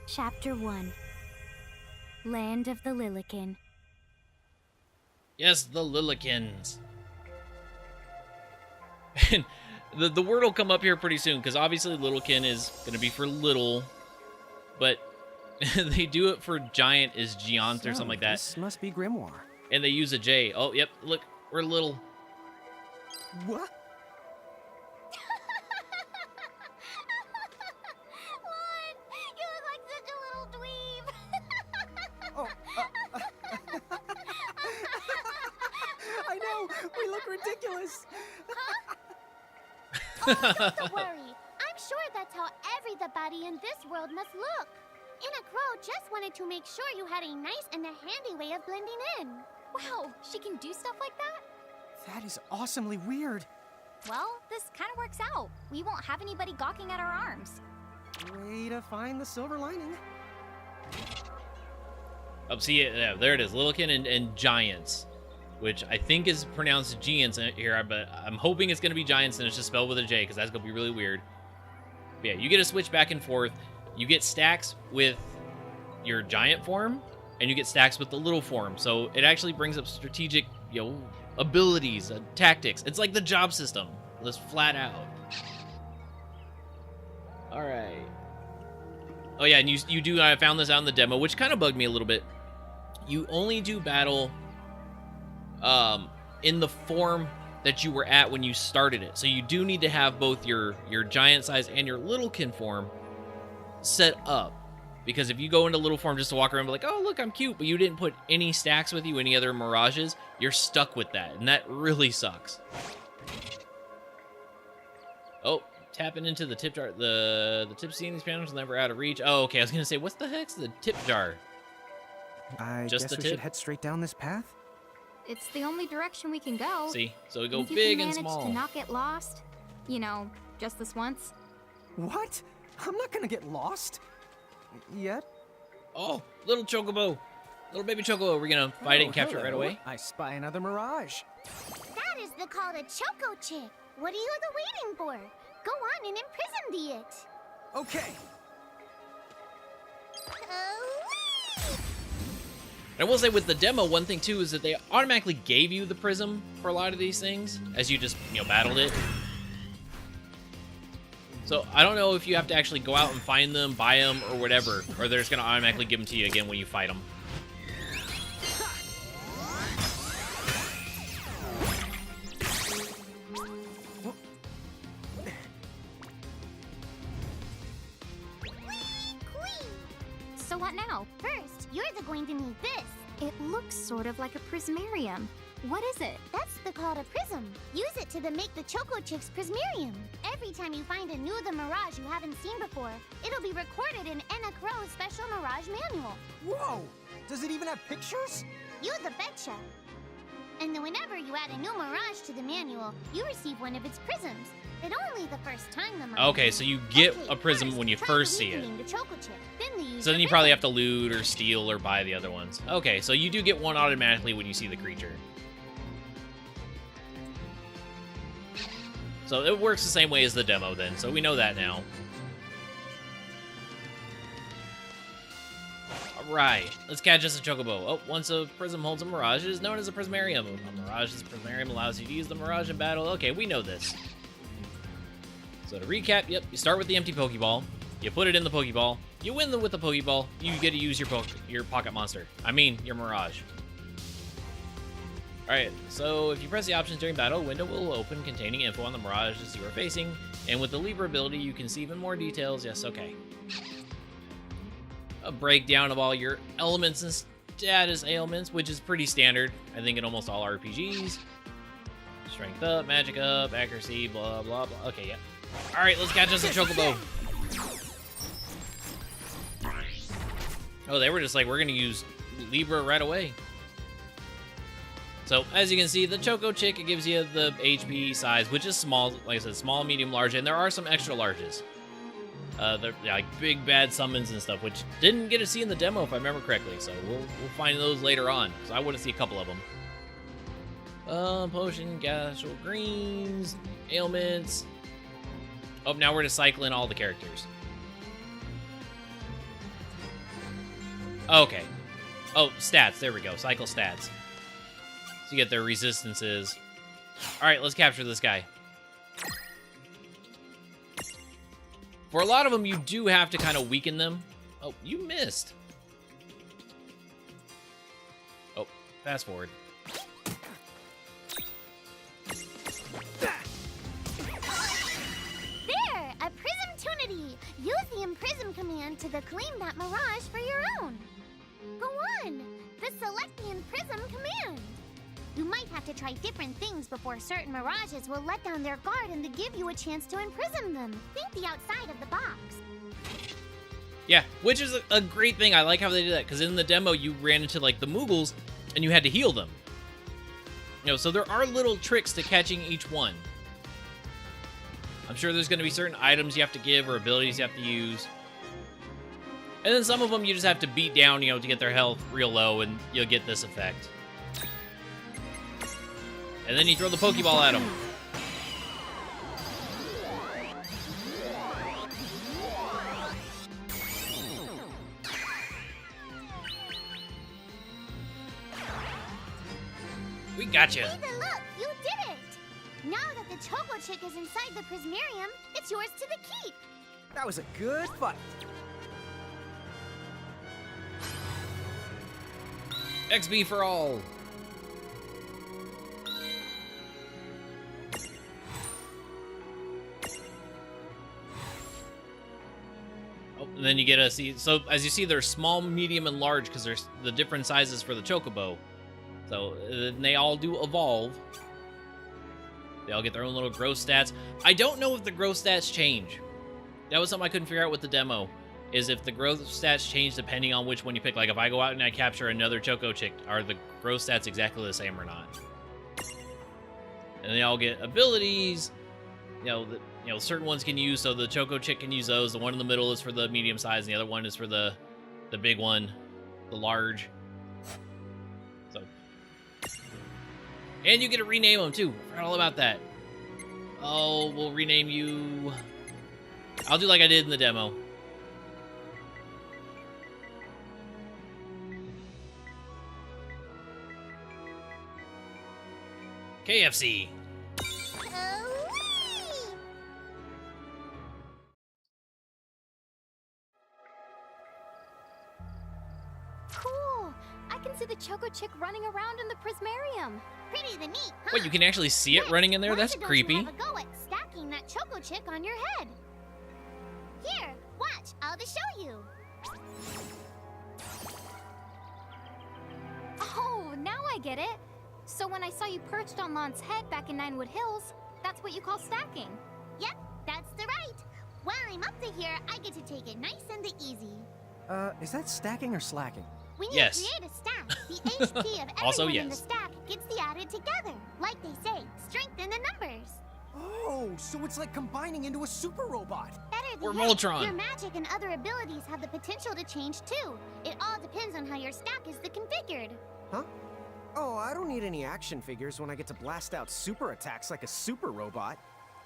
Chapter 1. Land of the Lilikin. Yes, the Lilikins. And the word will come up here pretty soon, because obviously Lilikin is going to be for little, but they do it for giant is Giant or something like that. This must be Grimoire. And they use a J. Oh, yep, look, we're little. What? Lon, you look like such a little dweeb. Oh, I know, we look ridiculous. Don't worry. I'm sure that's how everybody in this world must look. Inna Crow just wanted to make sure you had a nice and a handy way of blending in. Wow, she can do stuff like that? That is awesomely weird. Well, this kind of works out. We won't have anybody gawking at our arms. Way to find the silver lining. Oh, see, yeah, there it is, Lilikin and Giants, which I think is pronounced Giants here, but I'm hoping it's going to be Giants and it's just spelled with a J, because that's going to be really weird. But yeah, you get to switch back and forth. You get stacks with your giant form, and you get stacks with the little form. So it actually brings up strategic, abilities, tactics. It's like the job system, just flat out. All right. Oh yeah, and you do. I found this out in the demo, which kind of bugged me a little bit. You only do battle, in the form that you were at when you started it. So you do need to have both your giant size and your littlekin form set up, because if you go into little form just to walk around and be like, oh look, I'm cute, but you didn't put any stacks with you, any other mirages, you're stuck with that, and that really sucks. Oh, tapping into the tip jar. The tip seeing these panels never out of reach. Oh, okay, I was gonna say, what's the heck's the tip jar? I Just guess the we tip? should head straight down this path. It's the only direction we can go. See, so we go And if big you and manage small. to not get lost, just this once. What? I'm not gonna get lost. Yet? Oh, little chocobo, little baby chocobo. We're gonna fight it and capture it right hello. away. I spy another Mirage. That is the called a Choco Chick. What are you waiting for? Go on and imprison it. Okay. I will say with the demo, one thing too is that they automatically gave you the prism for a lot of these things as you just, battled it. So I don't know if you have to actually go out and find them, buy them, or whatever, or they're just gonna automatically give them to you again when you fight them. So what now? First, you're going to need this. It looks sort of like a prismarium. What is it? That's the called a prism. Use it to make the Choco Chick's prismarium. Every time you find a new the Mirage you haven't seen before, it'll be recorded in Enna Crow's special Mirage manual. Whoa! Does it even have pictures? You the betcha. And then whenever you add a new Mirage to the manual, you receive one of its prisms. But only the first time the Mirage. Okay, so you get Okay, a prism when you try first see it. weakening the Choco Chick. So then you probably have to loot or steal or buy the other ones. Okay, so you do get one automatically when you see the creature. So it works the same way as the demo then, so we know that now. Alright, let's catch us a chocobo. Oh, once a prism holds a mirage, it is known as a prismarium. A mirage's prismarium allows you to use the mirage in battle. Okay, we know this. So to recap, yep, you start with the empty Pokeball. You put it in the Pokeball. You win with the Pokeball. You get to use your pocket monster. I mean, your Mirage. Alright, so if you press the options during battle, a window will open containing info on the Mirages you are facing. And with the Libra ability, you can see even more details. Yes, okay. A breakdown of all your elements and status ailments, which is pretty standard, I think, in almost all RPGs. Strength up, magic up, accuracy, blah, blah, blah. Okay, yeah. Alright, let's catch us a chocobo. Oh, they were just like, we're going to use Libra right away. So, as you can see, the Choco Chick, it gives you the HP size, which is small. Like I said, small, medium, large, and there are some extra larges. They're like big bad summons and stuff, which didn't get to see in the demo, if I remember correctly. So, we'll find those later on. So, I want to see a couple of them. Potion, casual greens, ailments. Oh, now we're just cycling all the characters. Okay. Oh, stats. There we go. Cycle stats. So you get their resistances. All right, let's capture this guy. For a lot of them, you do have to kind of weaken them. Oh, you missed. Oh, fast forward. There! A Prism Tunity! Use the Imprism command to claim that Mirage for your own. Go on! The Select the Imprism command! You might have to try different things before certain Mirages will let down their guard and to give you a chance to Imprism them. Think the outside of the box. Yeah, which is a great thing. I like how they did that, because in the demo, you ran into, like, the Moogles, and you had to heal them. You know, so there are little tricks to catching each one. I'm sure there's going to be certain items you have to give or abilities you have to use. And then some of them you just have to beat down, you know, to get their health real low, and you'll get this effect. And then you throw the Pokeball at them. We gotcha. Ethan, look! You did it! Now that the Choco Chick is inside the Prismarium, it's yours to the keep. That was a good fight. XP for all. Oh, and then you get a see. So as you see, there's small, medium, and large because there's the different sizes for the Chocobo. So they all do evolve. They all get their own little growth stats. I don't know if the growth stats change. That was something I couldn't figure out with the demo. Is if the growth stats change depending on which one you pick. Like if I go out and I capture another Choco Chick, are the growth stats exactly the same or not? And they all get abilities. You know, certain ones can use. So the Choco Chick can use those. The one in the middle is for the medium size, and the other one is for the big one, the large. So, and you get to rename them too. I forgot all about that. Oh, we'll rename you. I'll do like I did in the demo. KFC. Cool! I can see the Choco Chick running around in the Prismarium. Pretty the neat, huh? Wait, you can actually see it running in there? That's creepy. Have a go at stacking that Choco Chick on your head. Here, watch. I'll just show you. Oh, now I get it. So when I saw you perched on Lon's head back in Ninewood Hills, that's what you call stacking. Yep, that's the right. While I'm up to here, I get to take it nice and easy. Is that stacking or slacking? When you Yes. create a stack, the HP of everyone Also, in the yes. stack gets the added together. Like they say, strengthen the numbers. Oh, so it's like combining into a super robot. Better than Or that, Voltron. your magic and other abilities have the potential to change too. It all depends on how your stack is configured. Huh? Oh, I don't need any action figures when I get to blast out super attacks like a super robot.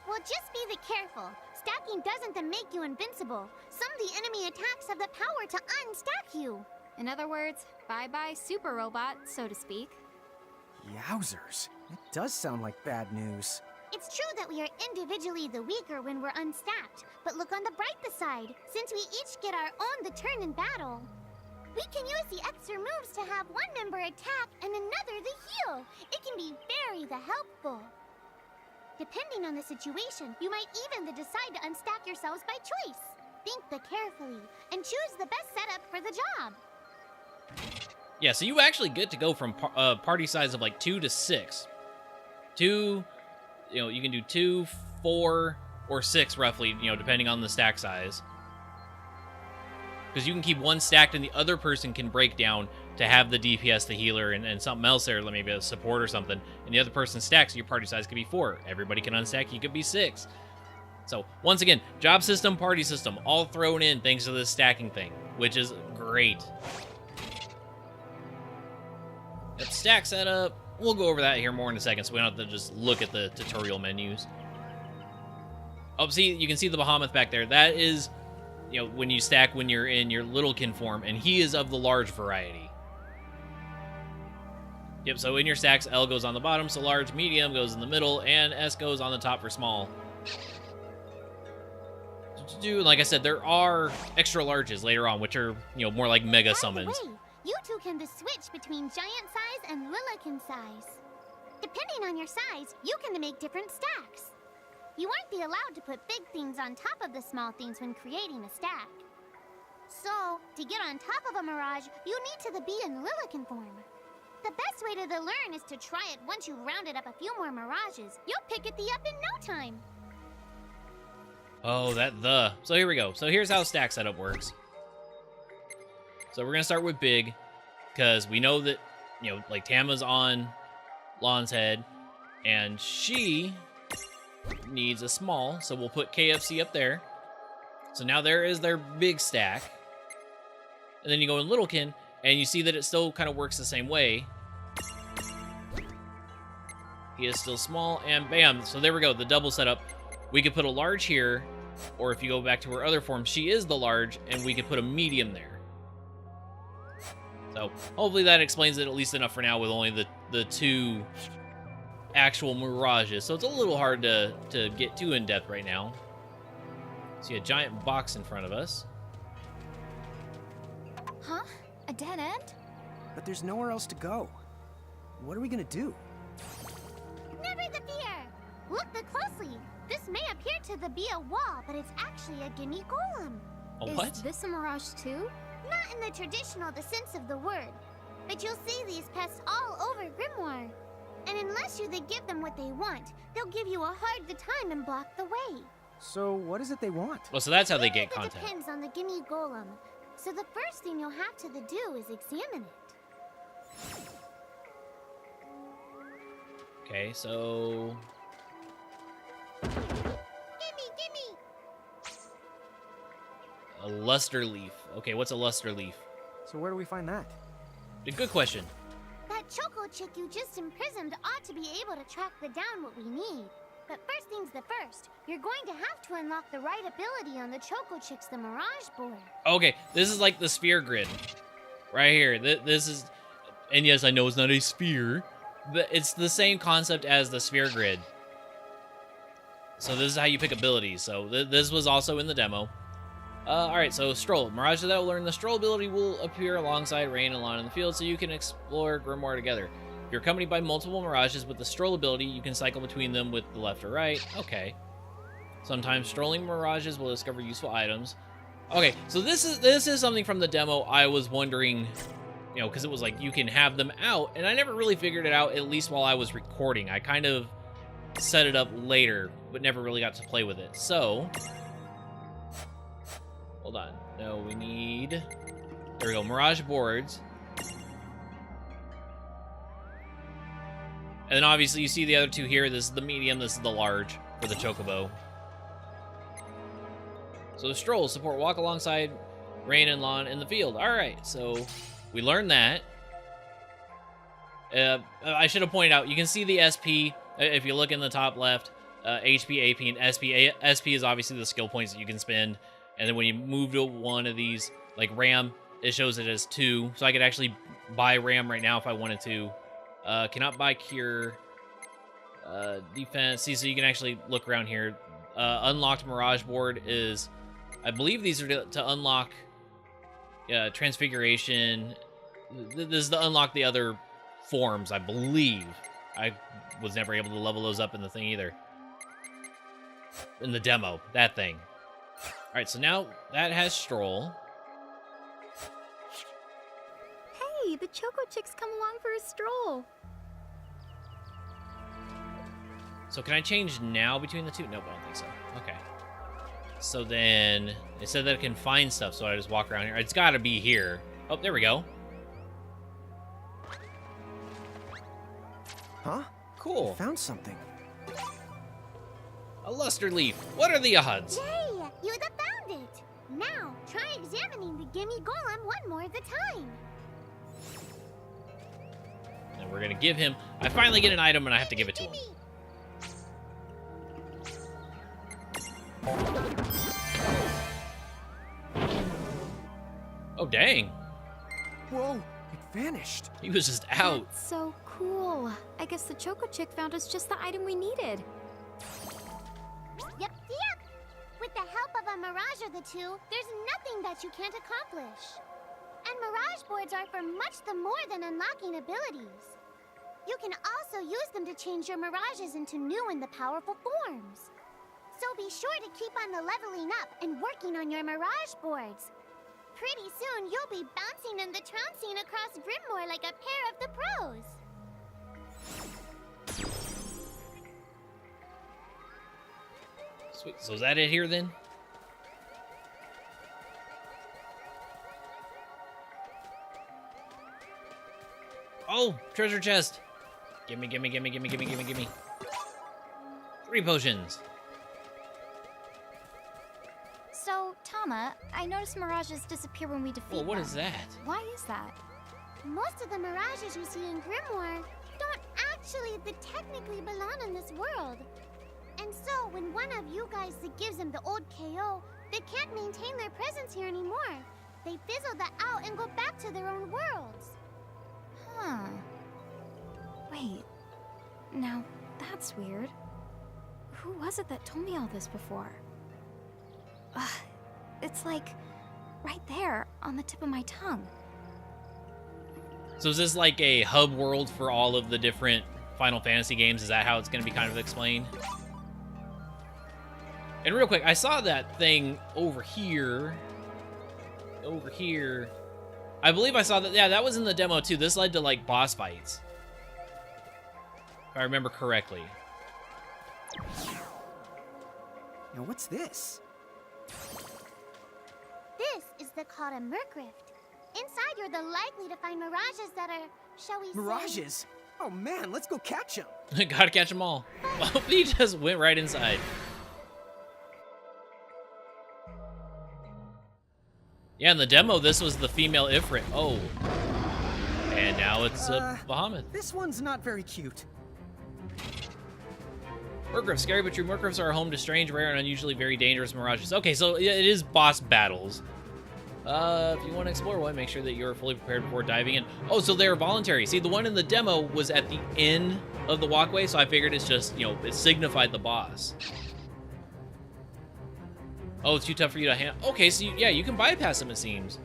Well, just be careful. Stacking doesn't then make you invincible. Some of the enemy attacks have the power to unstack you. In other words, bye-bye super robot, so to speak. Yowzers. That does sound like bad news. It's true that we are individually the weaker when we're unstacked, but look on the brighter side. Since we each get our own turn in battle, we can use the extra moves to have one member attack and another the heal. It can be very helpful. Depending on the situation, you might even decide to unstack yourselves by choice. Think carefully and choose the best setup for the job. Yeah, so you actually get to go from party size of like 2 to 6. 2, you know, you can do 2, 4, or 6 roughly, you know, depending on the stack size. Because you can keep one stacked and the other person can break down to have the DPS, the healer, and something else there, maybe a support or something. And the other person stacks, so your party size could be 4. Everybody can unstack, you could be 6. So, once again, job system, party system, all thrown in thanks to this stacking thing, which is great. Yep, stack setup. We'll go over that here more in a second, so we don't have to just look at the tutorial menus. Oh, see, you can see the behemoth back there. That is you know, when you stack when you're in your Lilikin form, and he is of the large variety. Yep, so in your stacks, L goes on the bottom, so large, medium goes in the middle, and S goes on the top for small. Like I said, there are extra larges later on, which are, you know, more like mega summons. By the way, you two can switch between giant size and Lilikin size. Depending on your size, you can make different stacks. You won't be allowed to put big things on top of the small things when creating a stack. So, to get on top of a Mirage, you need to be in Lilikin form. The best way to learn is to try it once you've rounded up a few more Mirages. You'll pick it up in no time. Oh, So here we go. So here's how stack setup works. So we're going to start with big, because we know that, you know, like Tama's on Lan's head, and she needs a small, so we'll put KFC up there. So now there is their big stack. And then you go in Lilikin, and you see that it still kind of works the same way. He is still small, and bam. So there we go, the double setup. We could put a large here, or if you go back to her other form, she is the large, and we could put a medium there. So hopefully that explains it at least enough for now with only the two actual Mirages. So it's a little hard to get too in-depth right now. See a giant box in front of us. Huh? A dead end? But there's nowhere else to go. What are we gonna do? Never the fear! Look closely. This may appear to be a wall, but it's actually a gimme golem. A what? Is this a Mirage too? Not in the traditional sense of the word, but you'll see these pests all over Grimoire. And unless you give them what they want, they'll give you a hard time and block the way. So what is it they want? Well, so that's how they get It content. depends on the gimme golem. So the first thing you'll have to do is examine it. Okay, so Gimme! a luster leaf. Okay, what's a luster leaf? So where do we find that? A good question. That choco chick you just imprisoned ought to be able to track down what we need. But first things first, you're going to have to unlock the right ability on the choco chick's the Mirage board. Okay, this is like the sphere grid. Right here. This is... And yes, I know it's not a sphere, but it's the same concept as the sphere grid. So this is how you pick abilities. So this was also in the demo. Alright, so Stroll. Mirage that will learn the Stroll ability will appear alongside Rain and Lon in the field, so you can explore Grimoire together. If you're accompanied by multiple Mirages with the Stroll ability, you can cycle between them with the left or right. Okay. Sometimes strolling Mirages will discover useful items. Okay, so this is something from the demo I was wondering, you know, because it was like you can have them out, and I never really figured it out, at least while I was recording. I kind of set it up later, but never really got to play with it. So... hold on. No, we need... there we go. Mirage boards. And then obviously you see the other two here. This is the medium. This is the large for the Chocobo. So the Strolls support walk alongside Rain and Lon in the field. All right, so we learned that. I should have pointed out, you can see the SP if you look in the top left. HP, AP, and SP. SP is obviously the skill points that you can spend. And then when you move to one of these, like RAM, it shows it as 2. So I could actually buy RAM right now if I wanted to. Cannot buy Cure. Defense. See, so you can actually look around here. Unlocked Mirage board is... I believe these are to unlock Transfiguration. This is to unlock the other forms, I believe. I was never able to level those up in the thing either. In the demo. That thing. Alright, so now that has Stroll. Hey, the Choco Chick's come along for a stroll. So can I change now between the two? Nope, I don't think so. Okay. So then, it said that it can find stuff, so I just walk around here. It's gotta be here. Oh, there we go. Huh? Cool. Found something. A luster leaf. What are the odds? Yay! You found it! Now, try examining the gimme golem one more time. And we're gonna give him... I finally get an item and I have to give it to him. Oh, dang. Whoa, it vanished. He was just out. That's so cool. I guess the Choco Chick found us just the item we needed. Yep. With the help of a Mirage or the two, there's nothing that you can't accomplish. And Mirage boards are for much the more than unlocking abilities. You can also use them to change your Mirages into new and the powerful forms. So be sure to keep on the leveling up and working on your Mirage boards. Pretty soon, you'll be bouncing and the trouncing across Brimmore like a pair of the pros. Sweet. So is that it here then? Oh, treasure chest. Gimme. 3 potions. So, Tama, I noticed Mirages disappear when we defeat Well, what them. is that? Why is that? Most of the Mirages you see in Grimoire don't actually technically belong in this world. And so, when one of you guys gives them the old KO, they can't maintain their presence here anymore. They fizzle that out and go back to their own worlds. Huh. Wait. Now, that's weird. Who was it that told me all this before? It's like right there on the tip of my tongue. So is this like a hub world for all of the different Final Fantasy games? Is that how it's going to be kind of explained? And real quick, I saw that thing over here. I believe I saw that. Yeah, that was in the demo too. This led to like boss fights, if I remember correctly. Now what's this? This is called a Mercrift. Inside, you're the likely to find Mirages that are, shall we say... Mirages? Oh man, let's go catch them. Gotta catch them all. Oh, he just went right inside. Yeah, in the demo, this was the female Ifrit. Oh. And now it's a Bahamut. This one's not very cute. Mercrifts, scary but true. Mercrifts are home to strange, rare, and unusually very dangerous mirages. Okay, so it is boss battles. If you want to explore one, make sure that you're fully prepared before diving in. Oh, so they're voluntary. See, the one in the demo was at the end of the walkway, so I figured it's just, you know, it signified the boss. Oh, it's too tough for you to handle. Okay, so yeah, you can bypass them, it seems.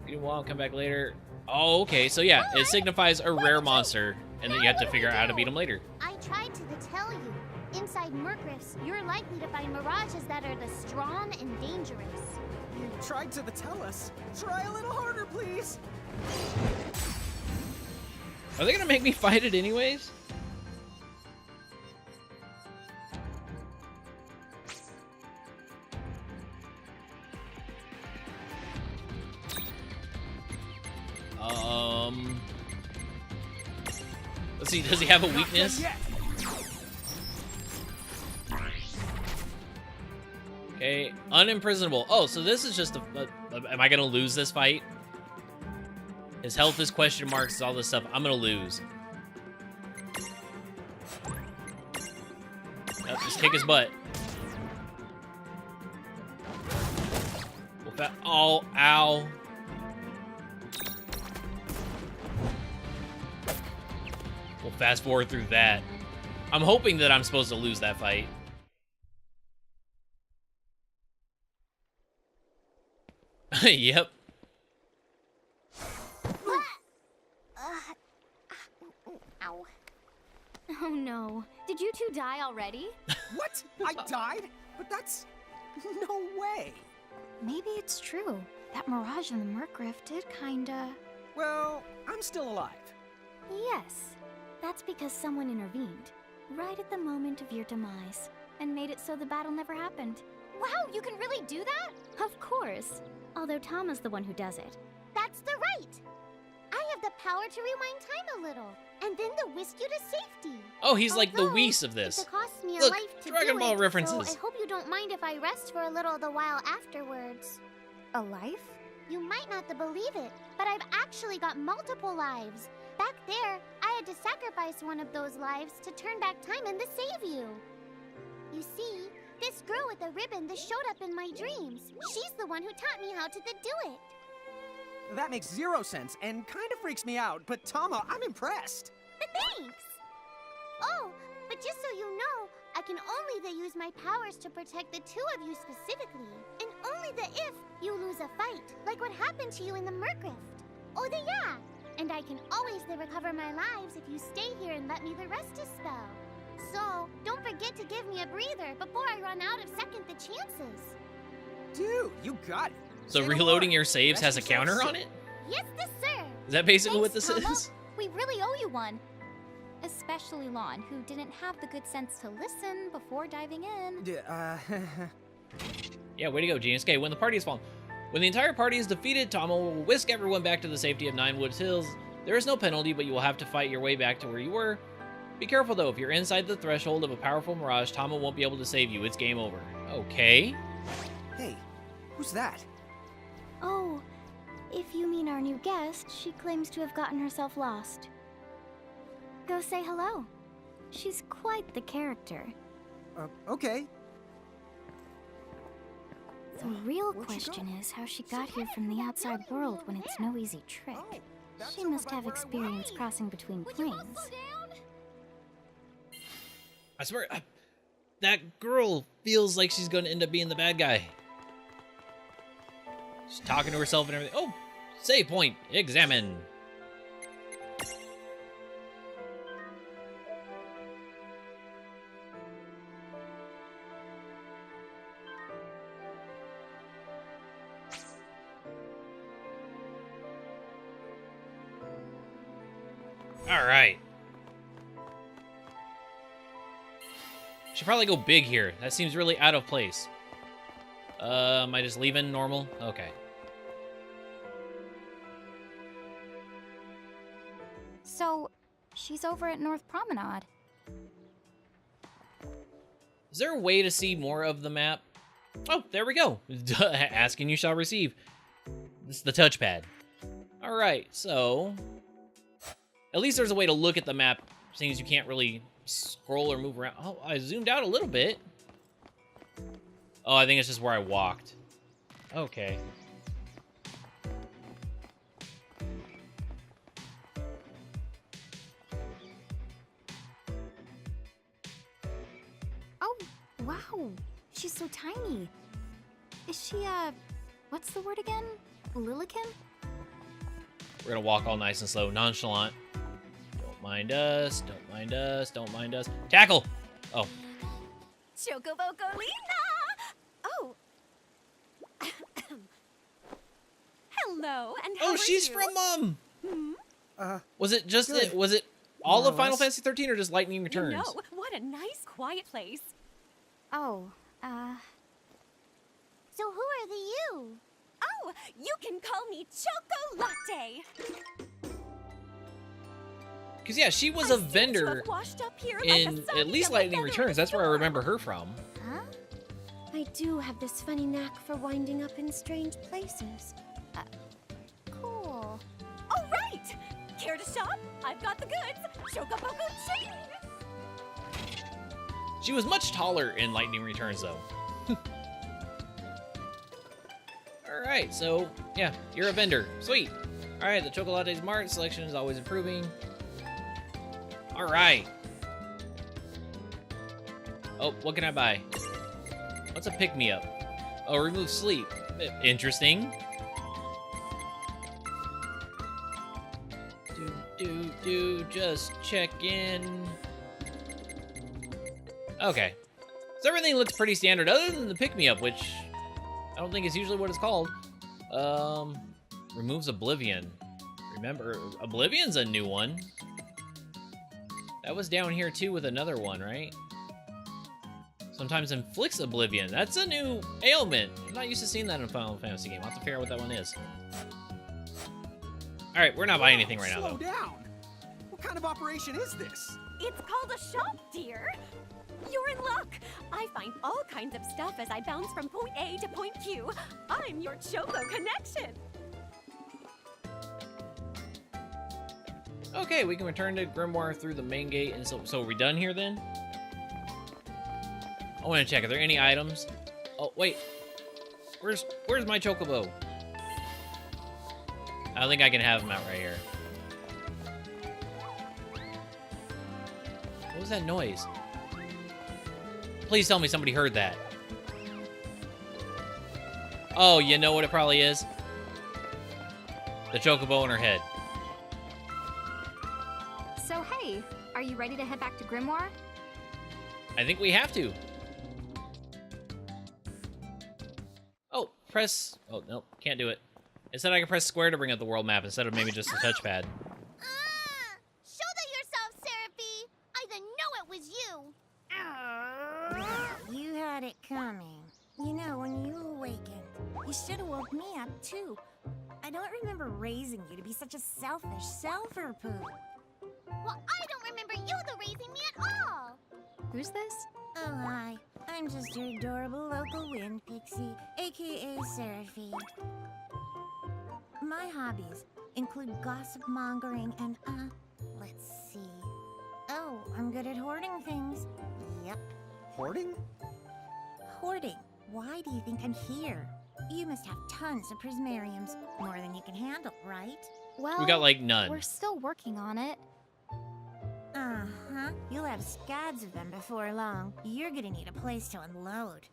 You can come back later. Oh, okay, so yeah, it signifies a rare monster, and then you have to figure out how to beat them later. I tried to tell you. Inside Mercrifts, you're likely to find Mirages that are the strong and dangerous. You tried to tell us. Try a little harder, please. Are they gonna make me fight it anyways? Let's see, does he have a weakness? Okay, unimprisonable. Oh, so this is just am I gonna lose this fight? His health is question marks, all this stuff. I'm gonna lose. Yep, just kick his butt. Oh, ow. We'll fast forward through that. I'm hoping that I'm supposed to lose that fight. Yep. Ow. Oh no. Did you two die already? What? I died? But that's... no way. Maybe it's true. That Mirage in the Mercrift did kinda... Well, I'm still alive. Yes. That's because someone intervened. Right at the moment of your demise. And made it so the battle never happened. Wow, you can really do that? Of course. Although Tama's the one who does it. That's the right. I have the power to rewind time a little, and then to whisk you to safety. Oh, he's like the Although, Whis of this. It cost me Look, a life to Dragon do Ball it, references. So I hope you don't mind if I rest for a little the while afterwards. A life? You might not believe it, but I've actually got multiple lives. Back there, I had to sacrifice one of those lives to turn back time and to save you. You see, this girl with the ribbon that showed up in my dreams, she's the one who taught me how to do it. That makes 0 sense and kind of freaks me out, but Tama, I'm impressed. Thanks! Oh, but just so you know, I can only use my powers to protect the two of you specifically. And only if you lose a fight, like what happened to you in the Mercrift. Oh, yeah! And I can always recover my lives if you stay here and let me the rest a spell. So, don't forget to give me a breather before I run out of second the chances. Dude, you got it. So Say no reloading more. your saves has a Rest yourself counter safe. on it? Yes, sir! Is that basically what Thanks, this Tama. is? We really owe you one. Especially Lon, who didn't have the good sense to listen before diving in. Yeah, way to go, Genius. Okay, when the party is fallen. When the entire party is defeated, Tama will whisk everyone back to the safety of Nine Woods Hills. There is no penalty, but you will have to fight your way back to where you were. Be careful, though. If you're inside the threshold of a powerful Mirage, Tama won't be able to save you. It's game over. Okay. Hey, who's that? Oh, if you mean our new guest, she claims to have gotten herself lost. Go say hello. She's quite the character. Okay. The real Where'd she question go? is how she got here from the outside world when it's no easy trick. Oh, that's She over must by have where I experience was. crossing between planes. I swear, that girl feels like she's going to end up being the bad guy. She's talking to herself and everything. Oh, save point. Examine. All right. Should probably go big here. That seems really out of place. Am I just leaving normal? Okay. So, she's over at North Promenade. Is there a way to see more of the map? Oh, there we go. Ask and you shall receive. This is the touchpad. All right, so at least there's a way to look at the map, seeing as you can't really scroll or move around. Oh, I zoomed out a little bit. Oh, I think it's just where I walked. Okay. Oh, wow. She's so tiny. Is she, what's the word again? Lilikin? We're gonna walk all nice and slow, nonchalant. Don't mind us, don't mind us, don't mind us. Tackle! Oh, Chocobocolina! Oh. Hello, and how oh, are she's you? from Was it just Good. was it all More of or Final less. Fantasy 13 or just Lightning You Returns? know, what a nice, quiet place. Oh, So who are the you? Oh, you can call me Choco Latte. Because yeah, she was I a seem to vendor have washed up here like a in soggy at least yellow Lightning feather in Returns. a That's where I storm. remember her from. Huh? I do have this funny knack for winding up in strange places. Cool. All right! Care to shop? I've got the goods. Chocoboco chain! She was much taller in Lightning Returns, though. Alright, so, yeah, you're a vendor. Sweet. Alright, the Chocolatte's Mart selection is always improving. Alright. Oh, what can I buy? What's a pick-me-up? Oh, remove sleep. Interesting. Just check in. Okay. So everything looks pretty standard, other than the pick-me-up, which I don't think is usually what it's called. Removes Oblivion. Remember, Oblivion's a new one. That was down here too with another one, right? Sometimes inflicts Oblivion. That's a new ailment. I'm not used to seeing that in a Final Fantasy game. I'll have to figure out what that one is. Alright, we're not buying anything right now, Slow though. down. What kind of operation is this? It's called a shop, dear. You're in luck. I find all kinds of stuff as I bounce from point A to point Q. I'm your Choco connection. Okay, we can return to Grimoire through the main gate. And so are we done here then? I want to check. Are there any items? Oh, wait. Where's my Chocobo? I don't think I can have him out right here. What was that noise? Please tell me somebody heard that. Oh, you know what it probably is? The chocobo in her head. So hey, are you ready to head back to Grimoire? I think we have to. Oh, press... Oh, no, can't do it. It said I can press square to bring up the world map instead of maybe just a touchpad. Show that yourself, Seraphie! I didn't know it was you! You had it coming. You know, when you awakened, you should have woke me up, too. I don't remember raising you to be such a selfish self-poo. Well, I don't remember you raising me at all! Who's this? Oh, hi. I'm just your adorable local wind pixie, aka Seraphie. My hobbies include gossip mongering and, let's see. Oh, I'm good at hoarding things. Yep. Hoarding? Hoarding. Why do you think I'm here? You must have tons of prismariums. More than you can handle, right? Well, We got, like, none. we're still working on it. Uh-huh. You'll have scads of them before long. You're gonna need a place to unload.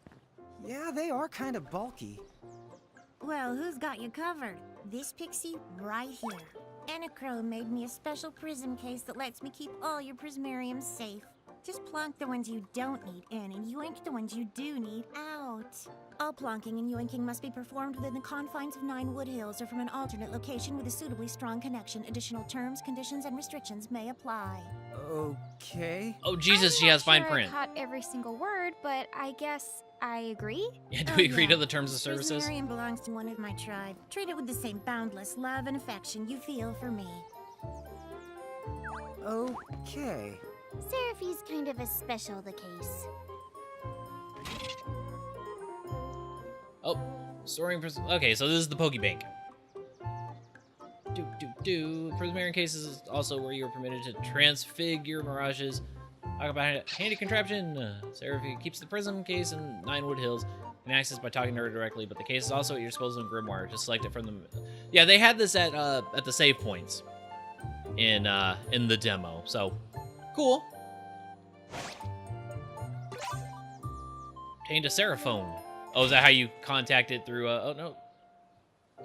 Yeah, they are kind of bulky. Well, who's got you covered? This pixie right here. Anachrome made me a special prism case that lets me keep all your prismariums safe. Just plonk the ones you don't need in and yoink the ones you do need out. All plonking and yoinking must be performed within the confines of 9 Wood Hills or from an alternate location with a suitably strong connection. Additional terms, conditions, and restrictions may apply. Okay. Oh, Jesus, I'm she not has fine sure print. I caught every single word, but I guess I agree. Yeah, do Oh, we agree yeah. to the terms of services? Prismarium belongs to one of my tribe. Treat it with the same boundless love and affection you feel for me. Okay. Seraphie's kind of a special the case. Oh, storing... Okay, so this is the Pokebank. Prismarium case is also where you are permitted to transfigure Mirages. Talk about a handy contraption. Seraphie keeps the prism case in 9 Wood Hills. You can access by talking to her directly, but the case is also at your disposal in Grimoire. Just select it from the... Yeah, they had this at the save points in the demo, so cool. Obtained a Seraphone. Oh, is that how you contact it through? Oh no.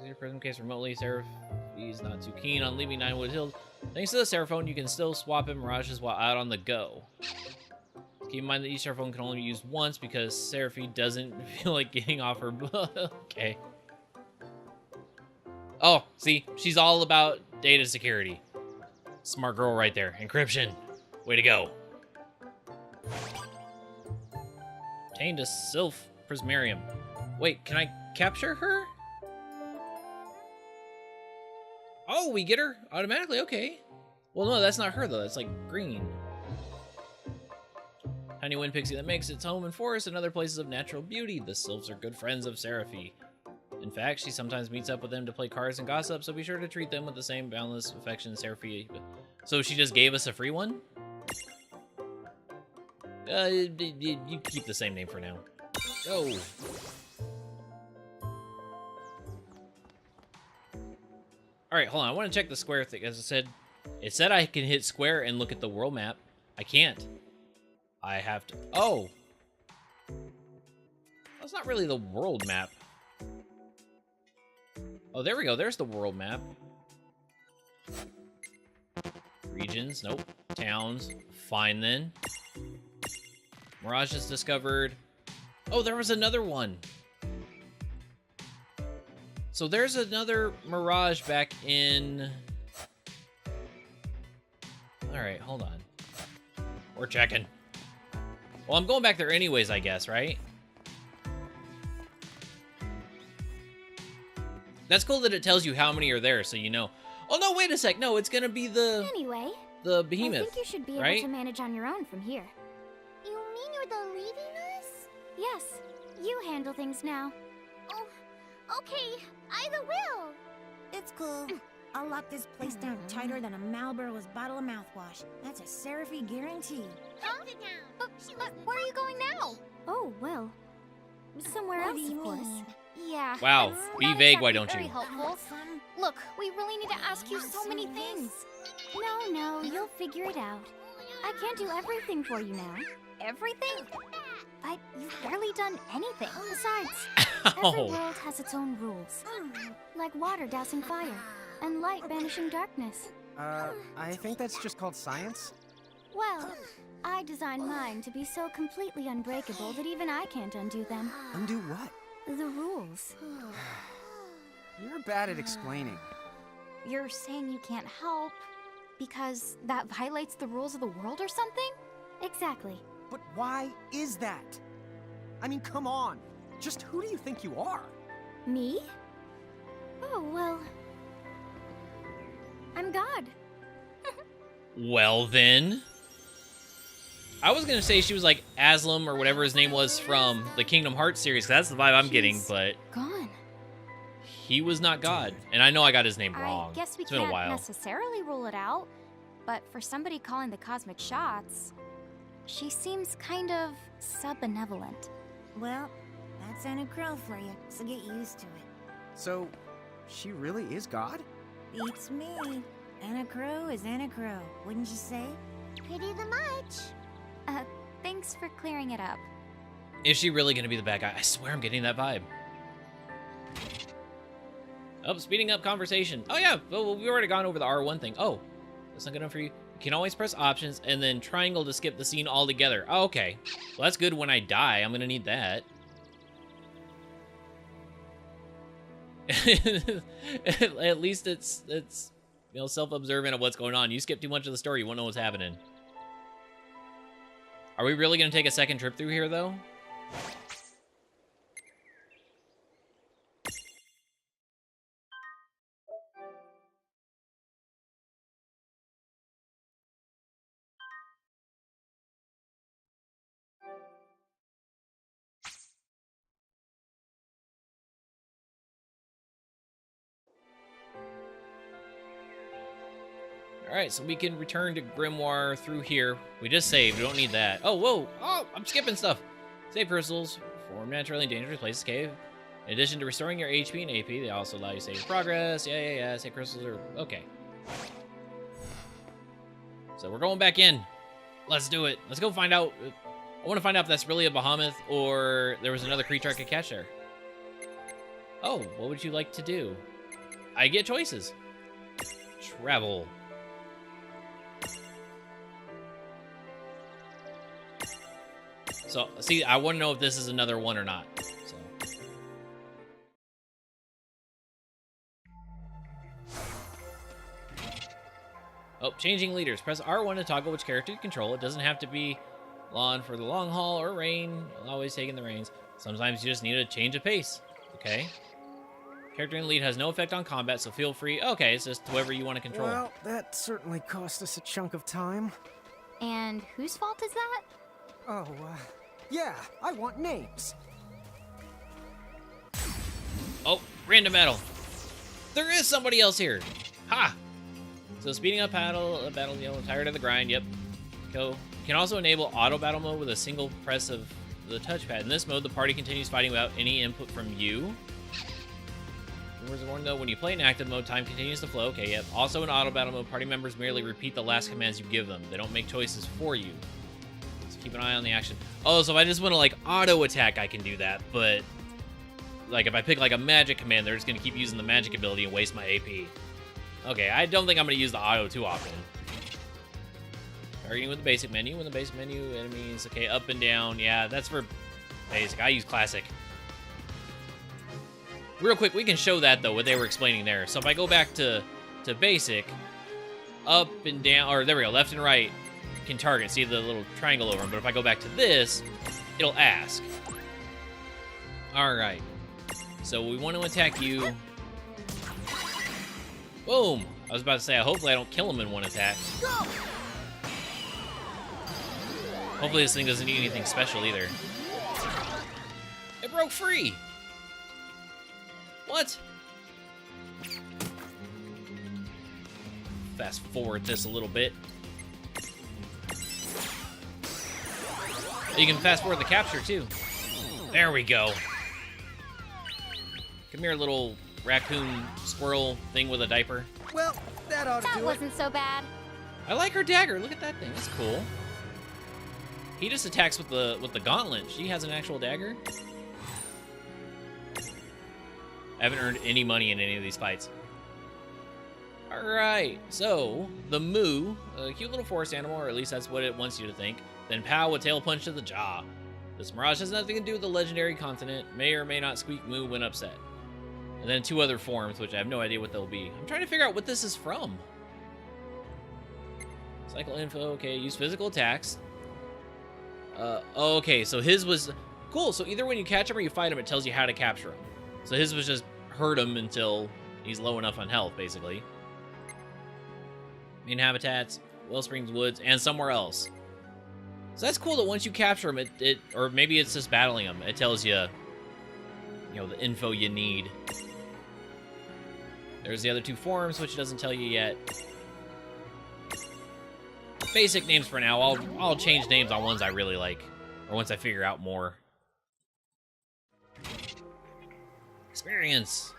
Your prism case remotely. Seraphie's not too keen on leaving 9 Wood Hills. Thanks to the Seraphone, you can still swap in Mirages while out on the go. Keep in mind that each Seraphone can only be used once because Seraphie doesn't feel like getting off her. Okay. Oh, see, she's all about data security. Smart girl right there. Encryption. Way to go. Obtained a Sylph Prismarium. Wait, can I capture her? Oh, we get her automatically. Okay. Well, no, that's not her, though. That's, like, green. Tiny wind pixie that makes its home in forests and other places of natural beauty. The Sylphs are good friends of Seraphie. In fact, she sometimes meets up with them to play cards and gossip, so be sure to treat them with the same boundless affection Seraphie. So she just gave us a free one? You keep the same name for now. Oh. Alright, hold on. I want to check the square thing. As I said, it said I can hit square and look at the world map. I can't. I have to... Oh. That's not really the world map. Oh, there we go. There's the world map. Regions. Nope. Towns. Fine, then. Mirage is discovered. Oh, there was another one. So there's another Mirage back in... Alright, hold on. We're checking. Well, I'm going back there anyways, I guess, right? That's cool that it tells you how many are there, so you know. Oh, no, wait a sec. No, it's gonna be the Anyway, behemoth, I think you should be able right? to manage on your own from here. You mean you're the leaving us? Yes, you handle things now. Oh, okay. I will. It's cool. I'll lock this place down tighter than a Marlboro's bottle of mouthwash. That's a Seraphie guarantee. Huh? Sit down. Where are you going now? Oh, well, somewhere What else, do you of course. mean? Yeah. Wow, that's be not vague, why exactly don't very you? helpful. Look, we really need to ask you so many things. No, you'll figure it out. I can't do everything for you now. Everything? But you've barely done anything. Besides, every Oh, world has its own rules. Like water dousing fire, and light banishing darkness. I think that's just called science. Well, I designed mine to be so completely unbreakable that even I can't undo them. Undo what? The rules. You're bad at explaining. You're saying you can't help because that violates the rules of the world or something? Exactly. But why is that? I mean, come on. Just who do you think you are? Me? Oh, well... I'm God. well then. I was gonna say she was like Aslam or whatever his name was from the Kingdom Hearts series, 'cause that's the vibe I'm getting, but Gone. he was not God. And I know I got his name wrong. I guess we It's been a can't while. necessarily rule it out, but for somebody calling the cosmic shots, she seems kind of sub-benevolent. Well, that's Anna Crow for you, so get used to it. So, she really is God? Beats me. Anna Crow is Anna Crow, wouldn't you say? Pretty the much. Thanks for clearing it up. Is she really gonna be the bad guy? I swear I'm getting that vibe. Oh, speeding up conversation. Oh yeah, well, we've already gone over the R1 thing. Oh, that's not good enough for you. You can always press options and then triangle to skip the scene altogether. Oh, okay. Well, that's good when I die. I'm gonna need that. At least it's you know, self-observant of what's going on. You skip too much of the story, you won't know what's happening. Are we really gonna take a second trip through here, though? Alright, so we can return to Grimoire through here. We just saved, we don't need that. Oh, whoa! Oh, I'm skipping stuff! Save crystals form naturally in dangerous places, cave. In addition to restoring your HP and AP, they also allow you to save progress. Yeah. Save crystals are... okay. So we're going back in. Let's do it. Let's go find out... I want to find out if that's really a behemoth or there was another creature I could catch there. Oh, what would you like to do? I get choices. Travel. So, see, I want to know if this is another one or not. So. Oh, changing leaders. Press R1 to toggle which character you control. It doesn't have to be Lon for the long haul or Rain. Always taking the reins. Sometimes you just need a change of pace. Okay. Character in lead has no effect on combat, so feel free. Okay, it's just whoever you want to control. Well, that certainly cost us a chunk of time. And whose fault is that? Oh, yeah, I want names. Oh, random battle. There is somebody else here. Ha! So speeding up battle, you know, tired of the grind, yep. Go. You can also enable auto battle mode with a single press of the touchpad. In this mode, the party continues fighting without any input from you. Where's the warning though? When you play in active mode, time continues to flow. Okay, yep. Also in auto battle mode, party members merely repeat the last commands you give them. They don't make choices for you. So keep an eye on the action. Oh, so if I just want to like auto attack, I can do that. But like if I pick like a magic command, they're just gonna keep using the magic ability and waste my AP. Okay, I don't think I'm gonna use the auto too often. Targeting with the basic menu. In the basic menu, enemies. Okay, up and down. Yeah, that's for basic. I use classic. Real quick, we can show that, though, what they were explaining there. So if I go back to basic, up and down, or there we go, left and right can target. See the little triangle over them. But if I go back to this, it'll ask. All right. So we want to attack you. Boom. I was about to say, hopefully I don't kill him in one attack. Hopefully this thing doesn't need anything special either. It broke free. What? Fast forward this a little bit. You can fast forward the capture too. There we go. Come here, little raccoon squirrel thing with a diaper. Well, that ought to That do it. wasn't so bad. I like her dagger. Look at that thing. That's cool. He just attacks with the gauntlet. She has an actual dagger. I haven't earned any money in any of these fights. Alright, so the Moo, a cute little forest animal, or at least that's what it wants you to think. Then Pow, a tail punch to the jaw. This Mirage has nothing to do with the legendary continent, may or may not squeak Moo when upset. And then 2 other forms, which I have no idea what they'll be. I'm trying to figure out what this is from. Cycle info, okay, use physical attacks. Okay, so his was... Cool, so either when you catch him or you fight him, it tells you how to capture him. So his was just hurt him until he's low enough on health, basically. Main habitats, Wellsprings Woods, and somewhere else. So that's cool that once you capture him, it or maybe it's just battling him, it tells you, you know, the info you need. There's the other 2 forms, which it doesn't tell you yet. Basic names for now. I'll change names on ones I really like, or once I figure out more. Experience.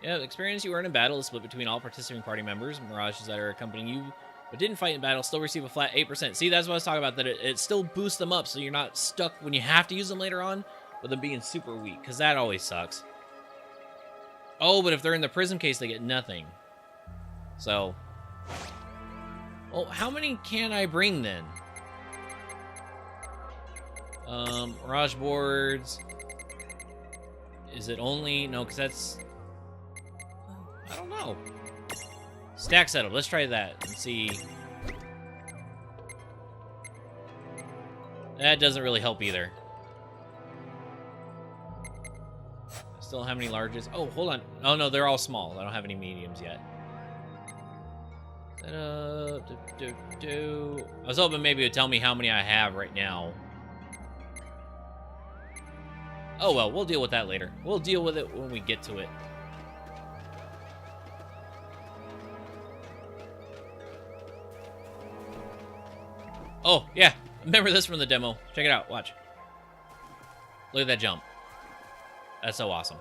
Yeah, the experience you earn in battle is split between all participating party members. Mirages that are accompanying you but didn't fight in battle still receive a flat 8%. See, that's what I was talking about, that it still boosts them up so you're not stuck when you have to use them later on with them being super weak, because that always sucks. Oh, but if they're in the prism case, they get nothing. So... Well, how many can I bring then? Mirage boards... Is it only... No, because that's... I don't know. Stack setup. Let's try that and see. That doesn't really help either. I still don't have any larges. Oh, hold on. Oh, no, they're all small. I don't have any mediums yet. I was hoping maybe it would tell me how many I have right now. Oh, well, we'll deal with that later. We'll deal with it when we get to it. Oh, yeah. Remember this from the demo. Check it out. Watch. Look at that jump. That's so awesome.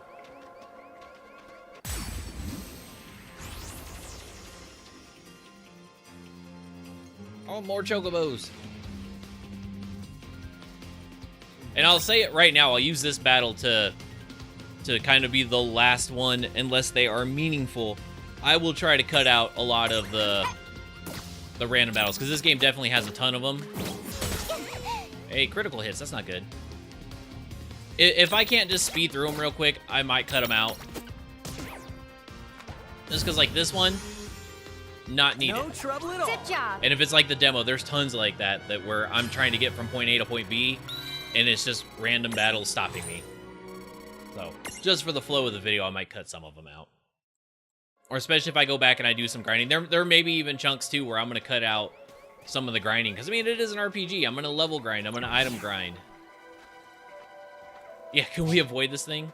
Oh, more chocobos. And I'll say it right now, I'll use this battle to kind of be the last one, unless they are meaningful. I will try to cut out a lot of the random battles, because this game definitely has a ton of them. Hey, critical hits, that's not good. If I can't just speed through them real quick, I might cut them out. Just because, like, this one, not needed. No trouble at all. Good job. And if it's like the demo, there's tons like that where I'm trying to get from point A to point B, and it's just random battles stopping me. So, just for the flow of the video, I might cut some of them out. Or especially if I go back and I do some grinding. There may be even chunks, too, where I'm going to cut out some of the grinding. Because, I mean, it is an RPG. I'm going to level grind. I'm going to item grind. Yeah, can we avoid this thing?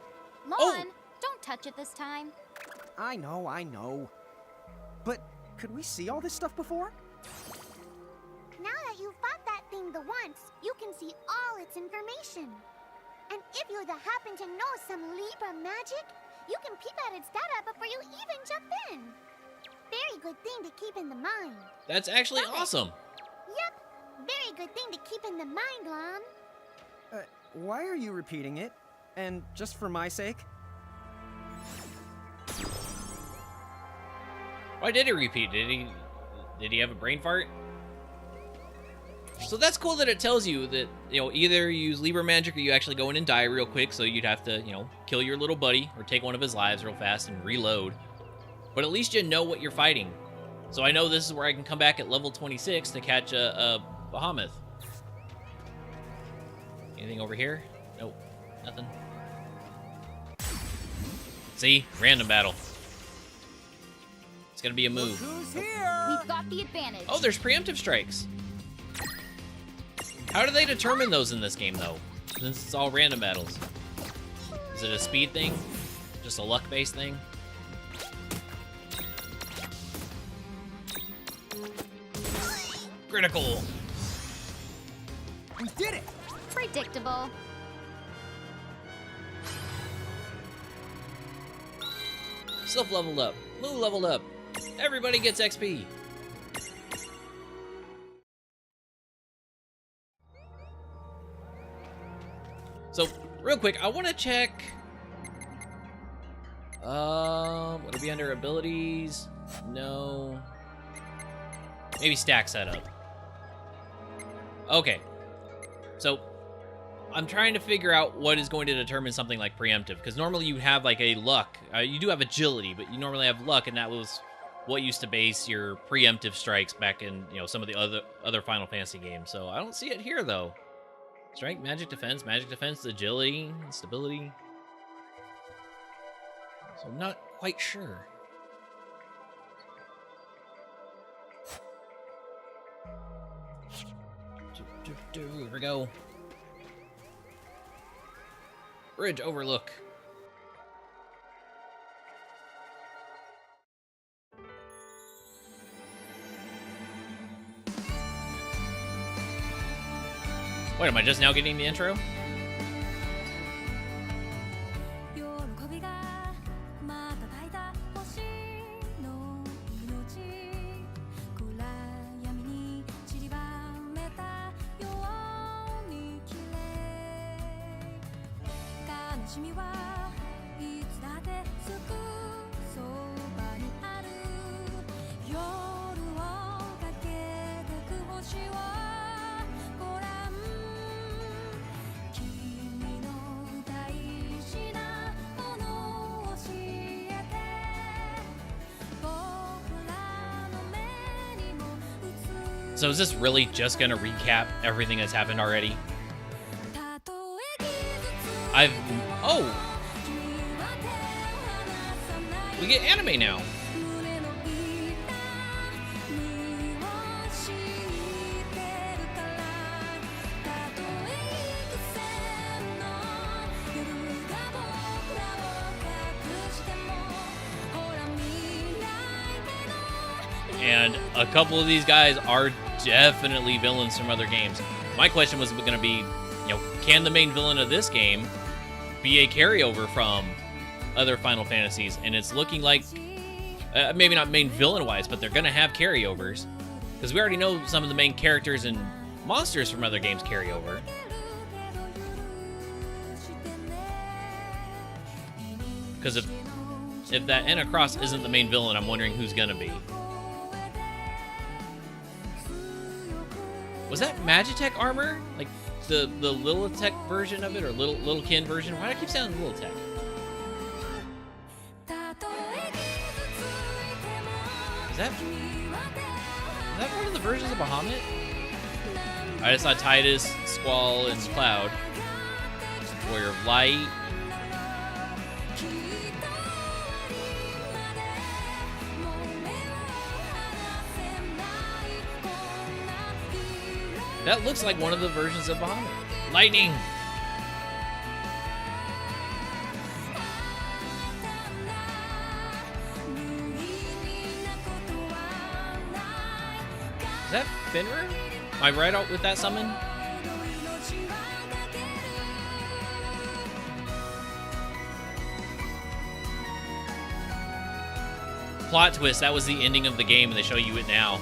Mon, don't touch it this time. I know. But could we see all this stuff before? Now that you've fought that thing the once, you can see all its information. And if you happen to know some Libra magic, you can peep at its data before you even jump in. Very good thing to keep in the mind. That's actually awesome. Yep, very good thing to keep in the mind, Lon. Why are you repeating it? And just for my sake? Why did he repeat? Did he have a brain fart? So that's cool that it tells you that, you know, either you use Libra magic or you actually go in and die real quick, so you'd have to, you know, kill your little buddy or take one of his lives real fast and reload. But at least you know what you're fighting. So I know this is where I can come back at level 26 to catch a behemoth. Anything over here? Nope, nothing. See? Random battle. It's gonna be a move. Who's here? We've got the advantage. Oh, there's preemptive strikes. How do they determine those in this game, though? Since it's all random battles. Is it a speed thing? Just a luck-based thing? Critical! We did it! Predictable. Sylph leveled up. Moo leveled up. Everybody gets XP. So, real quick, I want to check... would it be under abilities? No. Maybe stack setup. Okay. So, I'm trying to figure out what is going to determine something like preemptive, because normally you have like a luck. You do have agility, but you normally have luck, and that was what used to base your preemptive strikes back in, you know, some of the other Final Fantasy games. So I don't see it here though. Strength, magic defense, agility, stability. So I'm not quite sure. Here we go. Bridge overlook. Wait, am I just now getting the intro? So is this really just gonna recap everything that's happened already? Oh! We get anime now. And a couple of these guys are definitely villains from other games. My question was going to be, you know, can the main villain of this game be a carryover from other Final Fantasies? And it's looking like, maybe not main villain-wise, but they're going to have carryovers. Because we already know some of the main characters and monsters from other games carry over. Because if that Anna Cross isn't the main villain, I'm wondering who's going to be. Was that Magitech armor? Like the Lilikin version of it, or Lilikin version? Why do I keep saying Lilikin? Is that one of the versions of Bahamut? I just saw Titus, Squall, and Cloud. Warrior of Light. That looks like one of the versions of Bahamut. Lightning! Is that Finra? Am I right out with that summon? Plot twist, that was the ending of the game and they show you it now.